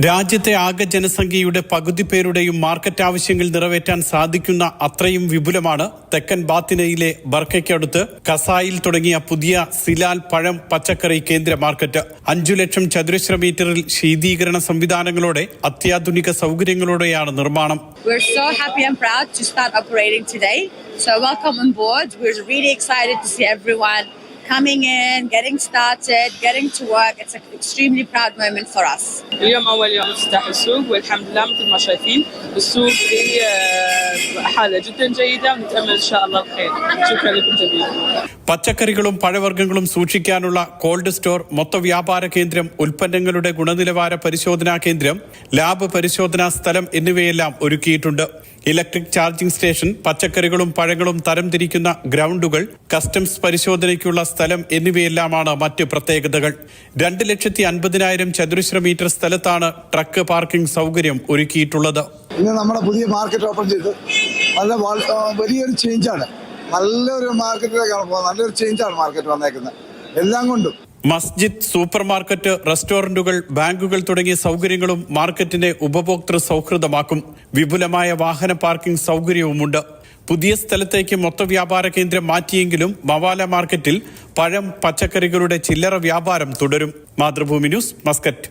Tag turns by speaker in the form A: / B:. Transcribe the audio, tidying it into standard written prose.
A: രാജ്യത്തെ ആകെ ജനസംഖ്യയുടെ പകുതി പേരുടെയും മാർക്കറ്റ് ആവശ്യങ്ങൾ നിറവേറ്റാൻ സാധിക്കുന്ന അത്രയും വിപുലമാണ് തെക്കൻ ബാത്തിനയിലെ ബർക്കയ്ക്കടുത്ത് കസായിൽ തുടങ്ങിയ പുതിയ സിലാൽ പഴം പച്ചക്കറി കേന്ദ്ര മാർക്കറ്റ്. 5 ലക്ഷം ചതുരശ്ര മീറ്ററിൽ ശീതീകരണ സംവിധാനങ്ങളോടെ അത്യാധുനിക സൗകര്യങ്ങളോടെയാണ് നിർമ്മാണം.
B: We're so happy and proud to start operating today. So welcome on board. We're really excited to see everyone coming in, getting started, getting to work. It's an extremely proud moment for us.
C: اليوم أول يوم افتتاح السوق والحمد لله مثل ما شايفين السوق في حالة جدا جيدة ونتأمل إن شاء الله الخير. شكرا لكم جميعا.
A: പച്ചക്കറികളും പഴവർഗ്ഗങ്ങളും സൂക്ഷിക്കാനുള്ള called store, മൊത്ത വ്യാപാര കേന്ദ്രം, ഉൽപ്പന്നങ്ങളുടെ ഗുണനിലവാര പരിശോധനാ കേന്ദ്രം, lab പരിശോധനാ സ്ഥലം എന്നിവയെല്ലാം ഒരുക്കിയിട്ടുണ്ട്. ഇലക്ട്രിക് ചാർജിംഗ് സ്റ്റേഷൻ, പച്ചക്കറികളും പഴങ്ങളും തരംതിരിക്കുന്ന ഗ്രൗണ്ടുകൾ, കസ്റ്റംസ് പരിശോധനയ്ക്കുള്ള സ്ഥലം എന്നിവയെല്ലാമാണ് മറ്റ് പ്രത്യേകതകൾ. 2,50,000 ചതുരശ്ര മീറ്റർ സ്ഥലത്താണ് ട്രക്ക് പാർക്കിംഗ് സൗകര്യം ഒരുക്കിയിട്ടുള്ളത്.
D: ഇന്ന് നമ്മുടെ പുതിയ മാർക്കറ്റ് ഓപ്പൺ ചെയ്ത് വലിയൊരു ചേഞ്ചാണ്. നല്ലൊരു മാർക്കറ്റിലേക്കാണ് പോകുന്നത്. നല്ലൊരു ചേഞ്ചാണ് മാർക്കറ്റ് വന്നേക്കുന്നത് എല്ലാം കൊണ്ടും.
A: മസ്ജിദ്, സൂപ്പർ മാർക്കറ്റ്, റെസ്റ്റോറന്റുകൾ, ബാങ്കുകൾ തുടങ്ങിയ സൗകര്യങ്ങളും മാർക്കറ്റിനെ ഉപഭോക്തൃ സൗഹൃദമാക്കും. വിപുലമായ വാഹന പാർക്കിംഗ് സൗകര്യവുമുണ്ട്. പുതിയ സ്ഥലത്തേക്ക് മൊത്ത വ്യാപാര കേന്ദ്രം മാറ്റിയെങ്കിലും മവാല മാർക്കറ്റിൽ പഴം, പച്ചക്കറികളുടെ ചില്ലറ വ്യാപാരം തുടരും. Mathrubhumi news, Muscat.